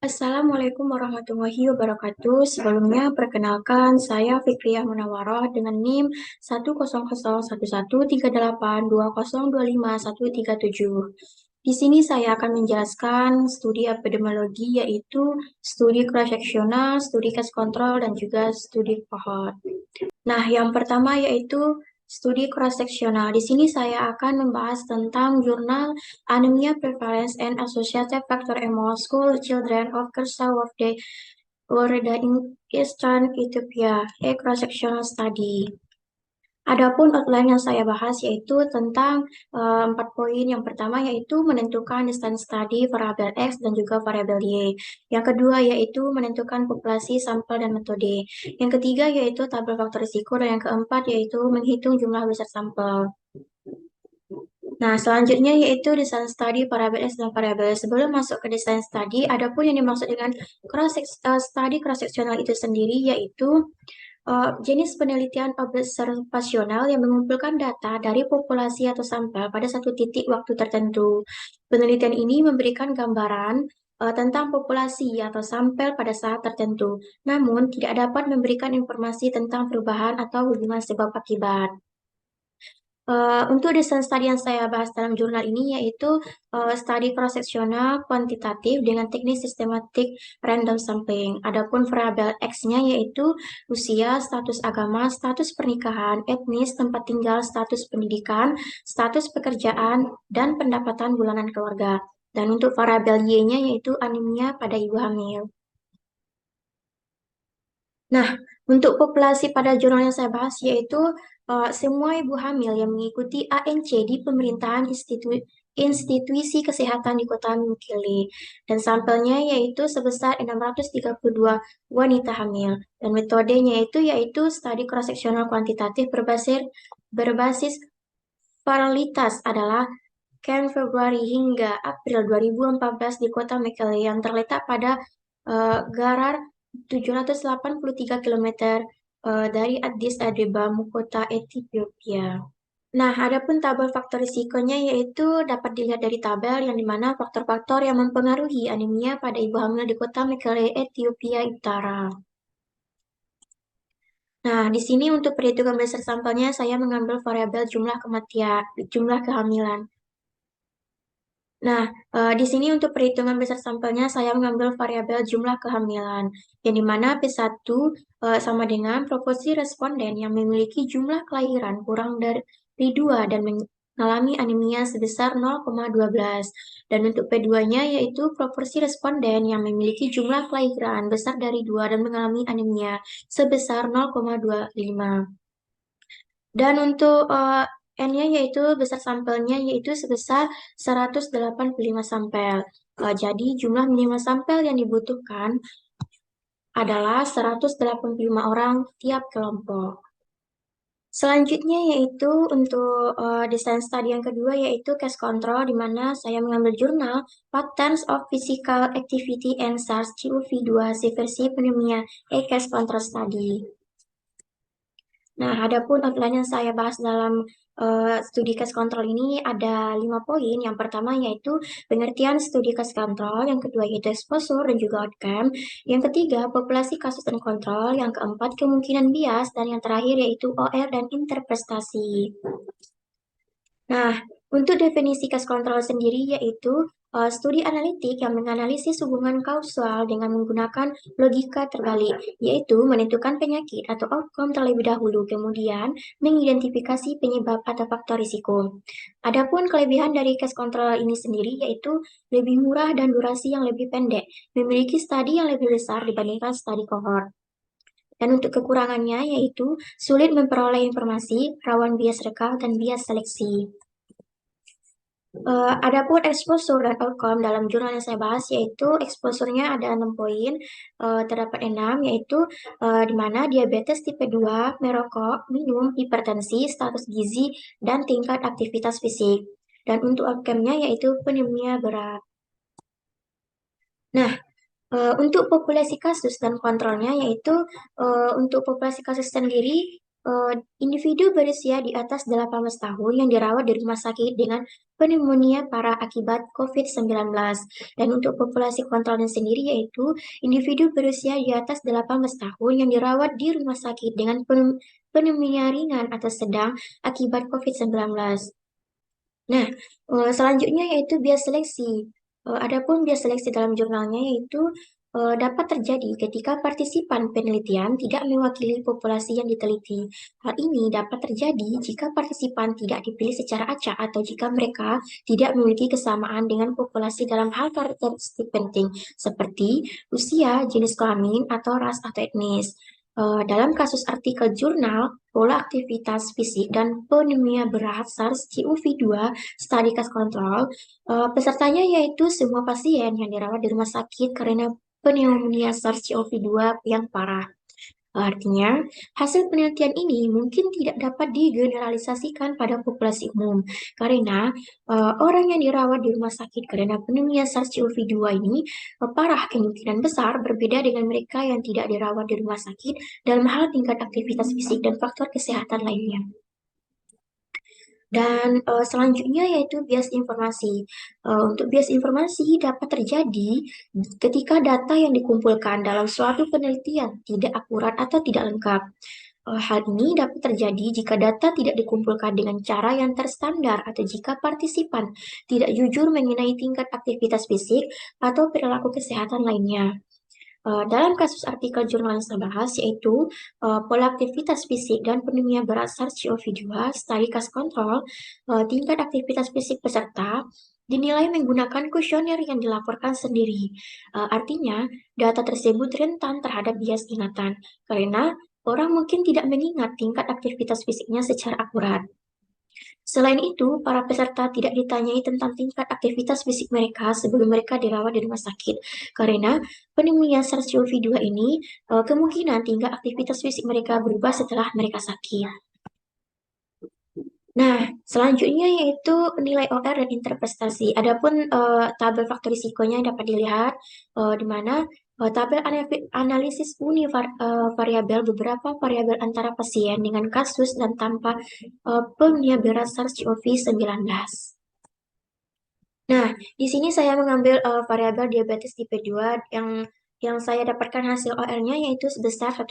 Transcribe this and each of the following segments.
Assalamualaikum warahmatullahi wabarakatuh. Sebelumnya, perkenalkan saya Fikriyah Munawaroh dengan NIM 100113820251137. Di sini saya akan menjelaskan studi epidemiologi yaitu studi cross-sectional, studi case control, dan juga studi cohort. Nah, yang pertama yaitu studi cross-sectional. Di sini saya akan membahas tentang jurnal Anemia Prevalence and Associated Factor Among School Children of Kersa Woreda in Eastern Ethiopia, a cross-sectional study. Adapun outline yang saya bahas yaitu tentang 4 poin. Yang pertama yaitu menentukan distance study variabel X dan juga variabel Y. Yang kedua yaitu menentukan populasi, sampel, dan metode. Yang ketiga yaitu tabel faktor risiko. Dan yang keempat yaitu menghitung jumlah besar sampel. Nah, selanjutnya yaitu desain study variabel X dan variabel. Sebelum masuk ke desain study, adapun yang dimaksud dengan study cross-sectional itu sendiri yaitu jenis penelitian observasional yang mengumpulkan data dari populasi atau sampel pada satu titik waktu tertentu. Penelitian ini memberikan gambaran tentang populasi atau sampel pada saat tertentu, namun tidak dapat memberikan informasi tentang perubahan atau hubungan sebab akibat. Untuk desain studi yang saya bahas dalam jurnal ini yaitu studi cross-sectional kuantitatif dengan teknik sistematik random sampling. Adapun variabel X-nya yaitu usia, status agama, status pernikahan, etnis, tempat tinggal, status pendidikan, status pekerjaan, dan pendapatan bulanan keluarga. Dan untuk variabel Y-nya yaitu anemia pada ibu hamil. Nah, untuk populasi pada jurnal yang saya bahas yaitu semua ibu hamil yang mengikuti ANC di pemerintahan institusi kesehatan di kota Mekelle dan sampelnya yaitu sebesar 632 wanita hamil dan metodenya yaitu studi cross-sectional kuantitatif berbasis varalitas adalah Februari hingga April 2014 di kota Mekelle yang terletak pada Garar 783 km dari Addis Ababa, kota Ethiopia. Nah, adapun tabel faktor risikonya yaitu dapat dilihat dari tabel yang dimana faktor-faktor yang mempengaruhi anemia pada ibu hamil di kota Mekelle, Ethiopia Utara. Nah, di sini untuk perhitungan besar sampelnya saya mengambil variabel jumlah kematian, jumlah kehamilan. Nah, di sini untuk perhitungan besar sampelnya saya mengambil variabel jumlah kehamilan, yang dimana P1 sama dengan proporsi responden yang memiliki jumlah kelahiran kurang dari 2 dan mengalami anemia sebesar 0,12. Dan untuk P2-nya yaitu proporsi responden yang memiliki jumlah kelahiran besar dari 2 dan mengalami anemia sebesar 0,25. Dan untuk N-nya yaitu besar sampelnya yaitu sebesar 185 sampel. Jadi jumlah minimal sampel yang dibutuhkan adalah 185 orang tiap kelompok. Selanjutnya yaitu untuk desain studi yang kedua yaitu case control di mana saya mengambil jurnal Patterns of Physical Activity and SARS-CoV-2 versi pneumonia case control study. Nah, adapun outline yang saya bahas dalam studi case control ini ada 5 poin. Yang pertama yaitu pengertian studi case control, yang kedua yaitu exposure dan juga outcome, yang ketiga populasi kasus dan kontrol, yang keempat kemungkinan bias, dan yang terakhir yaitu OR dan interpretasi. Nah, untuk definisi case control sendiri yaitu studi analitik yang menganalisis hubungan kausal dengan menggunakan logika terbalik, yaitu menentukan penyakit atau outcome terlebih dahulu, kemudian mengidentifikasi penyebab atau faktor risiko. Adapun kelebihan dari case control ini sendiri yaitu lebih murah dan durasi yang lebih pendek, memiliki studi yang lebih besar dibandingkan studi cohort. Dan untuk kekurangannya yaitu sulit memperoleh informasi, rawan bias rekal, dan bias seleksi. Adapun exposure dan outcome dalam jurnal yang saya bahas yaitu exposure-nya ada 6 poin, terdapat 6 yaitu di mana diabetes tipe 2, merokok, minum, hipertensi, status gizi, dan tingkat aktivitas fisik. Dan untuk outcome-nya yaitu pneumonia berat. Nah, untuk populasi kasus dan kontrolnya yaitu untuk populasi kasus sendiri individu berusia di atas 18 tahun yang dirawat di rumah sakit dengan pneumonia parah akibat COVID-19. Dan untuk populasi kontrolnya sendiri yaitu individu berusia di atas 18 tahun yang dirawat di rumah sakit dengan pneumonia ringan atau sedang akibat COVID-19. Nah, selanjutnya yaitu bias seleksi. Adapun bias seleksi dalam jurnalnya yaitu dapat terjadi ketika partisipan penelitian tidak mewakili populasi yang diteliti. Hal ini dapat terjadi jika partisipan tidak dipilih secara acak atau jika mereka tidak memiliki kesamaan dengan populasi dalam hal karakteristik penting seperti usia, jenis kelamin, atau ras atau etnis. Dalam kasus artikel jurnal pola aktivitas fisik dan pneumonia berat SARS-CoV-2 Study Case Control, pesertanya yaitu semua pasien yang dirawat di rumah sakit karena pneumonia SARS-CoV-2 yang parah. Artinya, hasil penelitian ini mungkin tidak dapat digeneralisasikan pada populasi umum, karena orang yang dirawat di rumah sakit karena pneumonia SARS-CoV-2 ini parah kemungkinan besar berbeda dengan mereka yang tidak dirawat di rumah sakit dalam hal tingkat aktivitas fisik dan faktor kesehatan lainnya. Dan selanjutnya yaitu bias informasi. Untuk bias informasi dapat terjadi ketika data yang dikumpulkan dalam suatu penelitian tidak akurat atau tidak lengkap. Hal ini dapat terjadi jika data tidak dikumpulkan dengan cara yang terstandar atau jika partisipan tidak jujur mengenai tingkat aktivitas fisik atau perilaku kesehatan lainnya. Dalam kasus artikel jurnal yang saya bahas, yaitu pola aktivitas fisik dan pneumonia berat SARS-CoV-2, Study Case Control, tingkat aktivitas fisik peserta dinilai menggunakan kuesioner yang dilaporkan sendiri. Artinya, data tersebut rentan terhadap bias ingatan, karena orang mungkin tidak mengingat tingkat aktivitas fisiknya secara akurat. Selain itu, para peserta tidak ditanyai tentang tingkat aktivitas fisik mereka sebelum mereka dirawat di rumah sakit, karena pneumonia SARS-CoV-2 ini kemungkinan tingkat aktivitas fisik mereka berubah setelah mereka sakit. Nah, selanjutnya yaitu nilai OR dan interpretasi. Adapun tabel faktor risikonya dapat dilihat di mana tabel analisis variabel beberapa variabel antara pasien dengan kasus dan tanpa pneumonia berat SARS-CoV-19. Nah, di sini saya mengambil variabel diabetes tipe 2 yang saya dapatkan hasil OR-nya yaitu sebesar 1,2.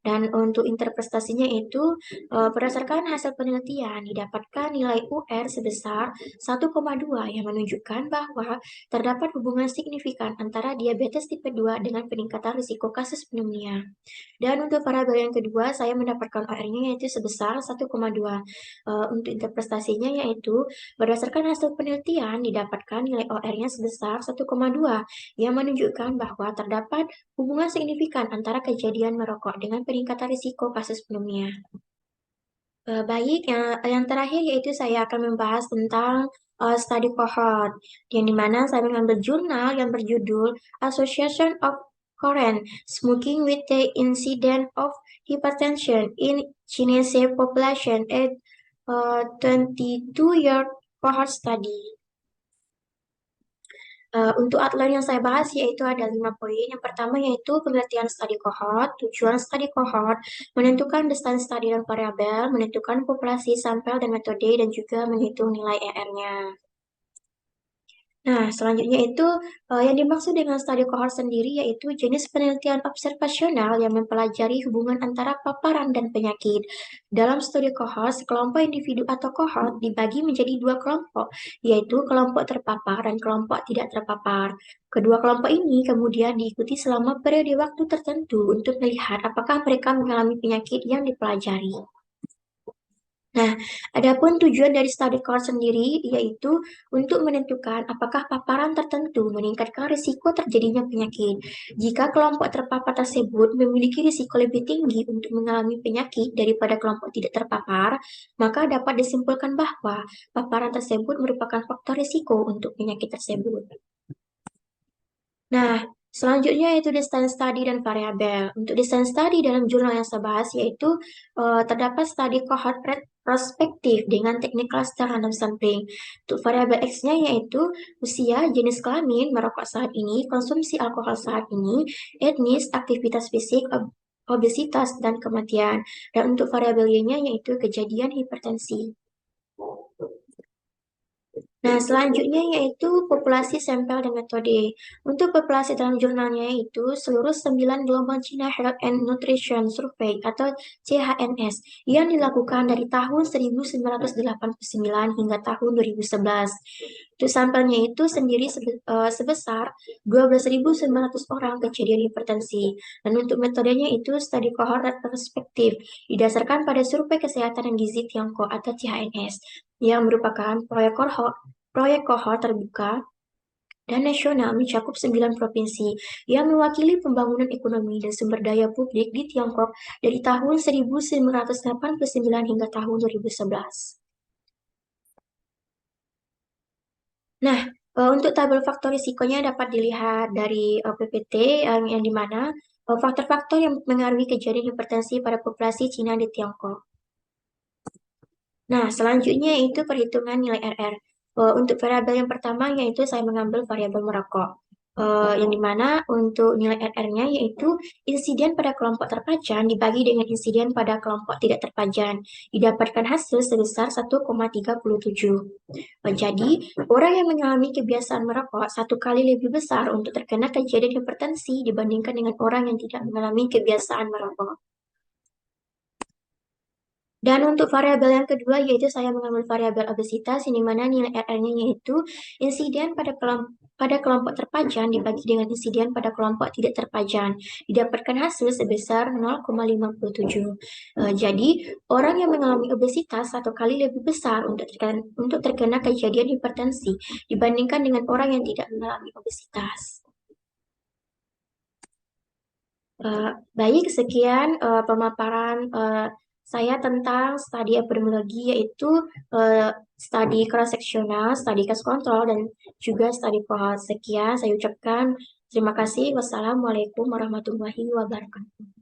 Dan untuk interpretasinya itu berdasarkan hasil penelitian didapatkan nilai UR sebesar 1,2 yang menunjukkan bahwa terdapat hubungan signifikan antara diabetes tipe 2 dengan peningkatan risiko kasus pneumonia. Dan untuk variabel yang kedua, saya mendapatkan OR-nya yaitu sebesar 1,2. Untuk interpretasinya yaitu berdasarkan hasil penelitian didapatkan nilai OR-nya sebesar 1,2 yang menunjukkan bahwa terdapat hubungan signifikan antara kejadian merokok dengan peningkatan risiko kasus pneumonia. Baik, yang terakhir yaitu saya akan membahas tentang study cohort, yang dimana saya mengambil jurnal yang berjudul Association of Current Smoking with the Incidence of Hypertension in Chinese Population at 22-year cohort study. Untuk outline yang saya bahas yaitu ada 5 poin. Yang pertama yaitu pengertian study cohort, tujuan study cohort, menentukan desain study dan variabel, menentukan populasi sampel dan metode, dan juga menghitung nilai ER-nya. Nah, selanjutnya itu yang dimaksud dengan study cohort sendiri yaitu jenis penelitian observasional yang mempelajari hubungan antara paparan dan penyakit. Dalam studi cohort, kelompok individu atau cohort dibagi menjadi dua kelompok, yaitu kelompok terpapar dan kelompok tidak terpapar. Kedua kelompok ini kemudian diikuti selama periode waktu tertentu untuk melihat apakah mereka mengalami penyakit yang dipelajari. Nah, adapun tujuan dari study cohort sendiri yaitu untuk menentukan apakah paparan tertentu meningkatkan risiko terjadinya penyakit. Jika kelompok terpapar tersebut memiliki risiko lebih tinggi untuk mengalami penyakit daripada kelompok tidak terpapar, maka dapat disimpulkan bahwa paparan tersebut merupakan faktor risiko untuk penyakit tersebut. Nah, selanjutnya yaitu desain study dan variabel. Untuk desain study dalam jurnal yang saya bahas yaitu terdapat study cohort prospektif dengan teknik cluster random sampling. Untuk variabel X-nya yaitu usia, jenis kelamin, merokok saat ini, konsumsi alkohol saat ini, etnis, aktivitas fisik, obesitas, dan kematian. Dan untuk variabel Y-nya yaitu kejadian hipertensi. Nah, selanjutnya yaitu populasi sampel dan metode. Untuk populasi dalam jurnalnya yaitu seluruh 9 Global China Health and Nutrition Survey atau CHNS yang dilakukan dari tahun 1989 hingga tahun 2011. Itu sampelnya itu sendiri sebesar 12.900 orang kejadian hipertensi. Dan untuk metodenya itu studi kohort retrospektif didasarkan pada Survei Kesehatan dan Gizi Tiongkok atau CHNS yang merupakan proyek kohort terbuka dan nasional mencakup 9 provinsi yang mewakili pembangunan ekonomi dan sumber daya publik di Tiongkok dari tahun 1989 hingga tahun 2011. Nah, untuk tabel faktor risikonya dapat dilihat dari PPT yang dimana faktor-faktor yang mengaruhi kejadian hipertensi pada populasi Cina di Tiongkok. Nah, selanjutnya itu perhitungan nilai RR. Untuk variabel yang pertama yaitu saya mengambil variabel merokok. Yang dimana untuk nilai RR-nya yaitu insiden pada kelompok terpajan dibagi dengan insiden pada kelompok tidak terpajan. Didapatkan hasil sebesar 1,37. Jadi, orang yang mengalami kebiasaan merokok 1 kali lebih besar untuk terkena kejadian hipertensi dibandingkan dengan orang yang tidak mengalami kebiasaan merokok. Dan untuk variabel yang kedua yaitu saya mengambil variabel obesitas yang dimana nilai RR-nya yaitu insiden pada kelompok terpajan dibagi dengan insiden pada kelompok tidak terpajan. Didapatkan hasil sebesar 0,57. Jadi, orang yang mengalami obesitas 1 kali lebih besar untuk terkena kejadian hipertensi dibandingkan dengan orang yang tidak mengalami obesitas. Baik, sekian pemaparan saya tentang studi epidemiologi yaitu studi cross-seksional, studi case control, dan juga studi cohort. Sekian saya ucapkan terima kasih. Wassalamualaikum warahmatullahi wabarakatuh.